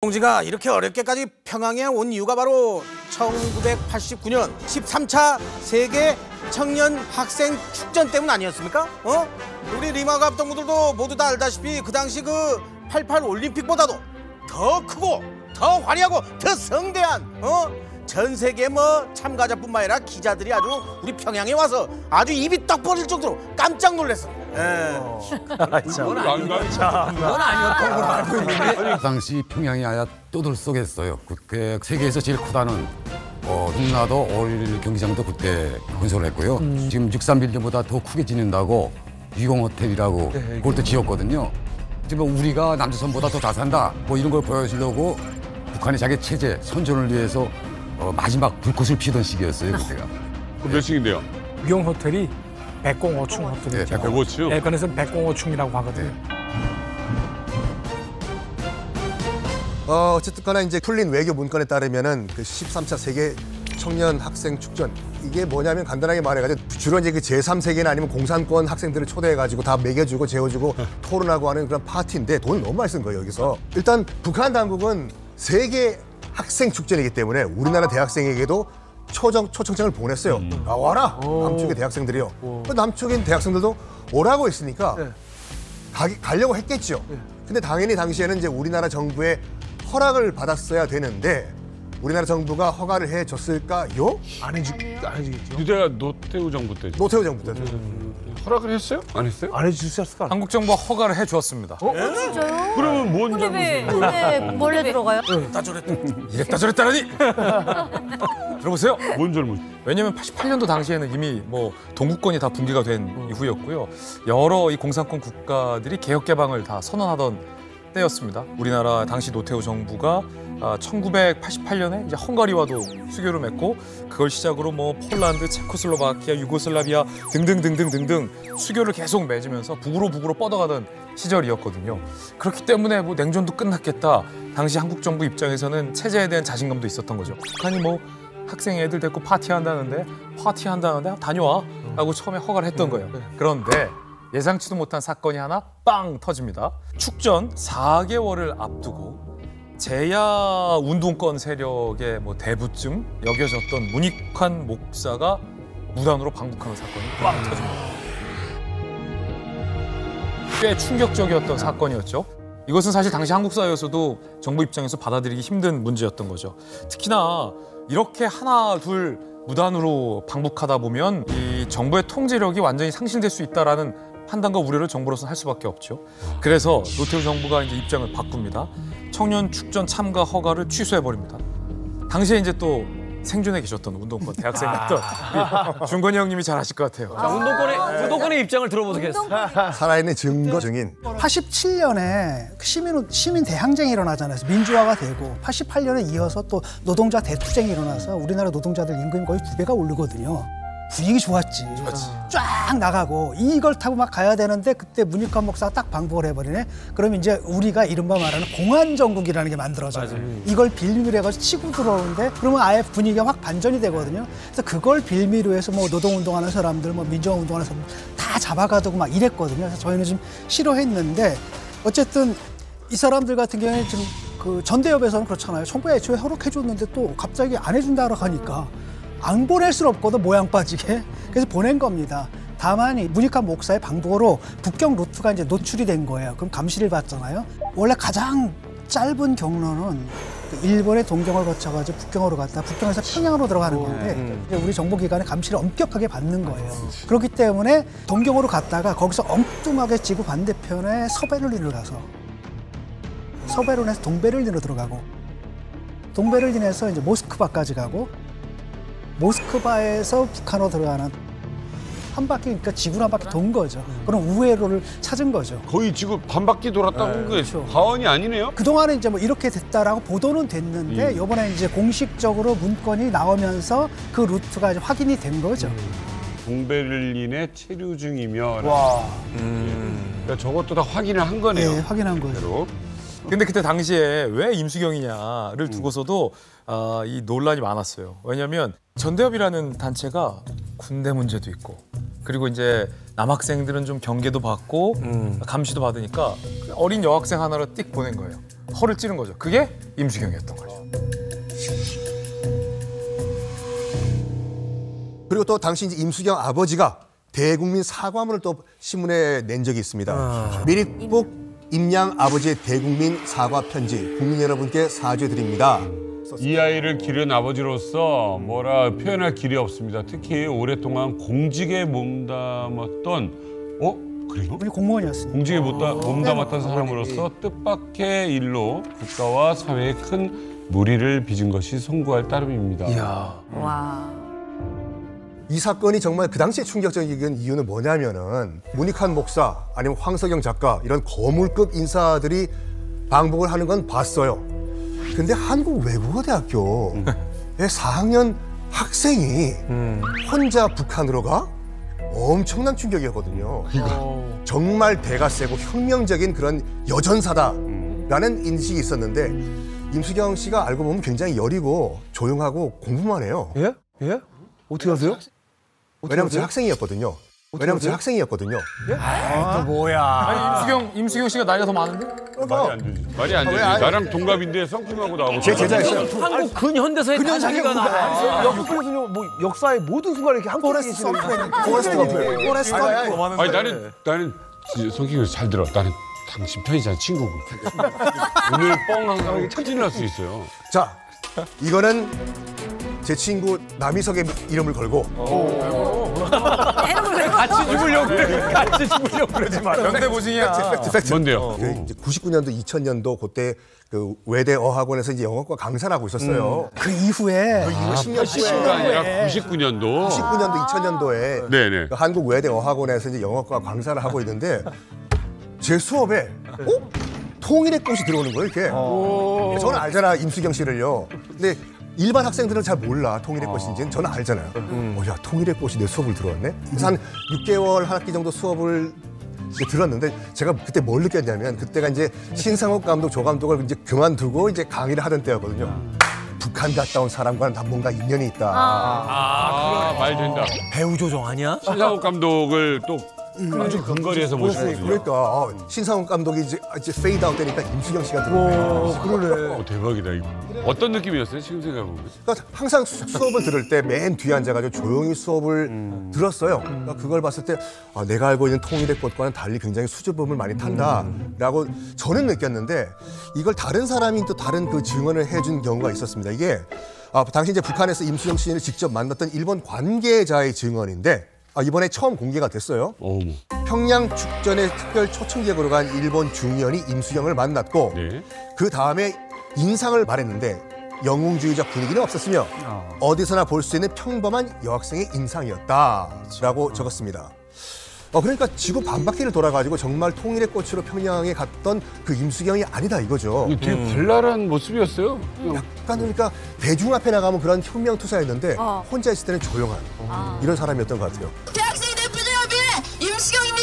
동지가 이렇게 어렵게까지 평양에 온 이유가 바로 1989년 13차 세계 청년 학생 축전 때문 아니었습니까? 우리 리마가 합동무들도 모두 다 알다시피 그 당시 그 88 올림픽보다도 더 크고 더 화려하고 더 성대한 전 세계 참가자뿐만 아니라 기자들이 아주 우리 평양에 와서 아주 입이 떡 벌릴 정도로 깜짝 놀랐습니다. 그건 아니었던 걸로 알고 있는데. 그 당시 평양이 아야 떠들썩했어요. 그때 세계에서 제일 크다는 흥나도 올 경기장도 그때 건설을 했고요. 지금 63빌딩보다 더 크게 짓는다고 유공호텔이라고 그걸 지었거든요. 지금 우리가 남조선보다 더 잘 산다 이런 걸 보여주려고 북한이 자기 체제 선전을 위해서 마지막 불꽃을 피던 시기였어요 그때가. 몇 층인데요? 유공호텔이 백공호충 호텔이죠. 네, 105층? 네, 그래서 백공호충이라고 하거든요. 어쨌든 간에 이제 풀린 외교 문건에 따르면은 그 13차 세계 청년 학생 축전 이게 뭐냐면 간단하게 말해가지고 주로 이제 그 제3세계나 아니면 공산권 학생들을 초대해가지고 다 먹여주고 재워주고 토론하고 하는 그런 파티인데 돈을 너무 많이 쓴 거예요 여기서. 일단 북한 당국은 세계 학생 축전이기 때문에 우리나라 대학생에게도 초청장을 보냈어요. 와라 남쪽의 대학생들이요. 남쪽인 대학생들도 오라고 했으니까 가려고 했겠죠. 근데 당연히 당시에는 이제 우리나라 정부의 허락을 받았어야 되는데 우리나라 정부가 허가를 해줬을까요? 안 해주겠죠. 그때가 노태우 정부 때죠. 노태우 정부 때죠. 허락을 했어요? 안 했어요? 안 해주셨을까? 한국 정부가 허가를 해주었습니다. 진짜요? 그러면 뭔 근데 잘못이에요? 왜 몰래 들어가요? 이랬다 저랬다. 이랬다 저랬다라니. 들어보세요. 뭔 잘못? 왜냐면 88년도 당시에는 이미 동구권이 다 붕괴가 된 이후였고요. 여러 이 공산권 국가들이 개혁 개방을 다 선언하던 때였습니다. 우리나라 당시 노태우 정부가 1988년에 이제 헝가리와도 수교를 맺고 그걸 시작으로 폴란드, 체코슬로바키아, 유고슬라비아 등등등등등등 수교를 계속 맺으면서 북으로 뻗어가던 시절이었거든요. 그렇기 때문에 냉전도 끝났겠다. 당시 한국 정부 입장에서는 체제에 대한 자신감도 있었던 거죠. 북한이 학생 애들 데리고 파티한다는데 다녀와 라고 처음에 허가를 했던 거예요. 그런데 예상치도 못한 사건이 하나 빵 터집니다. 축전 4개월을 앞두고 제야 운동권 세력의 대부쯤 여겨졌던 문익환 목사가 무단으로 방북하는 사건이 빵 터집니다. 꽤 충격적이었던 사건이었죠. 이것은 사실 당시 한국 사회에서도 정부 입장에서 받아들이기 힘든 문제였던 거죠. 특히나 이렇게 하나 둘 무단으로 방북하다 보면 이 정부의 통제력이 완전히 상실될 수 있다라는 판단과 우려를 정부로서는 할 수밖에 없죠. 그래서 노태우 정부가 이제 입장을 바꿉니다. 청년 축전 참가 허가를 취소해버립니다. 당시에 이제 또 생존에 계셨던 운동권 대학생이었던 준건이 형님이 잘 아실 것 같아요. 운동권의 입장을 들어보겠습니다. 살아있는 증거 증인. 87년에 시민 대항쟁이 일어나잖아요. 민주화가 되고 88년에 이어서 또 노동자 대투쟁이 일어나서 우리나라 노동자들 임금이 거의 2배가 오르거든요. 분위기 좋았지. 쫙 나가고 이걸 타고 막 가야 되는데 그때 문익환 목사가 딱 방북을 해버리네. 그러면 이제 우리가 이른바 말하는 공안정국이라는 게 만들어져요. 이걸 빌미로 해가지고 치고 들어오는데 그러면 아예 분위기가 확 반전이 되거든요. 그래서 그걸 빌미로 해서 노동운동하는 사람들, 민주화운동하는 사람들 다 잡아가두고 막 이랬거든요. 그래서 저희는 좀 싫어했는데 어쨌든 이 사람들 같은 경우에는 지금 그 전대협에서는 그렇잖아요. 정부가 애초에 허락해줬는데 또 갑자기 안 해준다고 하니까 안 보낼 수는 없거든, 모양 빠지게. 그래서 보낸 겁니다. 다만 이 문익환 목사의 방북으로 북경 루트가 이제 노출이 된 거예요. 그럼 감시를 받잖아요. 원래 가장 짧은 경로는 일본의 동경을 거쳐가지고 북경으로 갔다 북경에서 평양으로 들어가는 건데 이제 우리 정보기관의 감시를 엄격하게 받는 거예요. 그렇기 때문에 동경으로 갔다가 거기서 엉뚱하게 지구 반대편에 서베를린을 가서 서베를린에서 동베를린으로 들어가고 동베를린에서 이제 모스크바까지 가고 모스크바에서 북한으로 들어가는 한 바퀴, 그러니까 지구를 한 바퀴 돈 거죠. 그런 우회로를 찾은 거죠. 거의 지금 반 바퀴 돌았다는 게 그렇죠. 과언이 아니네요? 그동안에 이제 이렇게 됐다라고 보도는 됐는데 이번에 이제 공식적으로 문건이 나오면서 그 루트가 이제 확인이 된 거죠. 동베를린에 체류 중이면 그러니까 저것도 다 확인을 한 거네요. 네, 확인한 거죠. 근데 그때 당시에 왜 임수경이냐를 두고서도 이 논란이 많았어요. 왜냐하면 전대협이라는 단체가 군대 문제도 있고 그리고 이제 남학생들은 좀 경계도 받고 감시도 받으니까 어린 여학생 하나를 띡 보낸 거예요. 허를 찌른 거죠. 그게 임수경이었던 거죠. 그리고 또 당시 이제 임수경 아버지가 대국민 사과문을 또 신문에 낸 적이 있습니다. 미리국 임양 아버지의 대국민 사과 편지, 국민 여러분께 사죄드립니다. 이 아이를 기른 아버지로서 뭐라 표현할 길이 없습니다. 특히 오랫동안 공직에 몸담았던 그래요? 우리 공무원이었습니다. 공직에 몸담았던 사람으로서 뜻밖의 일로 국가와 사회에 큰 무리를 빚은 것이 송구할 따름입니다. 와. 이 사건이 정말 그 당시에 충격적인 이유는 뭐냐면은 문익환 목사 아니면 황석영 작가 이런 거물급 인사들이 방북을 하는 건 봤어요. 근데 한국외국어대학교의 4학년 학생이 혼자 북한으로 가? 엄청난 충격이었거든요. 정말 대가 세고 혁명적인 그런 여전사다라는 인식이 있었는데 임수경 씨가 알고 보면 굉장히 여리고 조용하고 공부만 해요. 예? 예? 어떻게 하세요? 왜냐면 제 학생이었거든요. 또 뭐야? 아니 임수경 씨가 나이가 더 많은데? 말이 안 되지. 말이 안 되지. 나랑 동갑인데 성품하고 나하고 제 제자였어요. 한국 근현대사의 다자기가 나와. 역사에서는 뭐 역사의 모든 순간을 이렇게 한꺼번에 계시는 포레스트 검프. 아니 나는 성격이 잘 들어. 나는 당신 편이잖아, 친구고. 오늘 뻥 항상 천천히 날 수 있어요. 자, 이거는 제 친구 남희석의 이름을 걸고 같이 죽으려고 그러지 마. 연대보증이야. 뭔데요? 이제 99년도, 2000년도 그때 그 외대 어학원에서 이제 영어과 강사를 하고 있었어요. 그 이후에 10년 10가 아니라 99년도. 99년도, 2000년도에 네네. 그 한국 외대 어학원에서 이제 영어과 강사를 하고 있는데 제 수업에 통일의 꽃이 들어오는 거예요, 이렇게. 저는 알잖아, 임수경 씨를요. 근데 일반 학생들은 잘 몰라, 통일의 꽃인지는. 저는 알잖아요. 야, 통일의 꽃이 내 수업을 들어왔네? 그래서 한 6개월, 한 학기 정도 수업을 이제 들었는데 제가 그때 뭘 느꼈냐면 그때가 이제 신상욱 감독, 조 감독을 이제 그만두고 이제 강의를 하던 때였거든요. 북한 갔다 온 사람과는 다 뭔가 인연이 있다. 말 된다. 배우 조정 아니야? 신상욱 감독을 또 아주 근거리에서 모시거든요. 그러니까 신상욱 감독이 이제 페이드 아웃 되니까 임수경 씨가 들어오네. 그러네. 대박이다. 이거. 어떤 느낌이었어요? 지금 생각해보면. 그러니까 항상 수업을 들을 때 맨 뒤에 앉아가지고 조용히 수업을 들었어요. 그러니까 그걸 봤을 때 내가 알고 있는 통일의 꽃과는 달리 굉장히 수줍음을 많이 탄다라고 저는 느꼈는데 이걸 다른 사람이 또 다른 그 증언을 해준 경우가 있었습니다. 이게 당시 이제 북한에서 임수경 씨를 직접 만났던 일본 관계자의 증언인데 이번에 처음 공개가 됐어요. 어머. 평양 축전에 특별 초청객으로 간 일본 중위원이 임수경을 만났고 네. 그 다음에 인상을 말했는데 영웅주의적 분위기는 없었으며 어디서나 볼 수 있는 평범한 여학생의 인상이었다라고 적었습니다. 그러니까 지구 반바퀴를 돌아가지고 정말 통일의 꽃으로 평양에 갔던 그 임수경이 아니다 이거죠. 되게 발랄한 모습이었어요. 약간 그러니까 대중 앞에 나가면 그런 혁명투사였는데 혼자 있을 때는 조용한 이런 사람이었던 것 같아요. 대학생이 내 부정합의는 임수경입니다.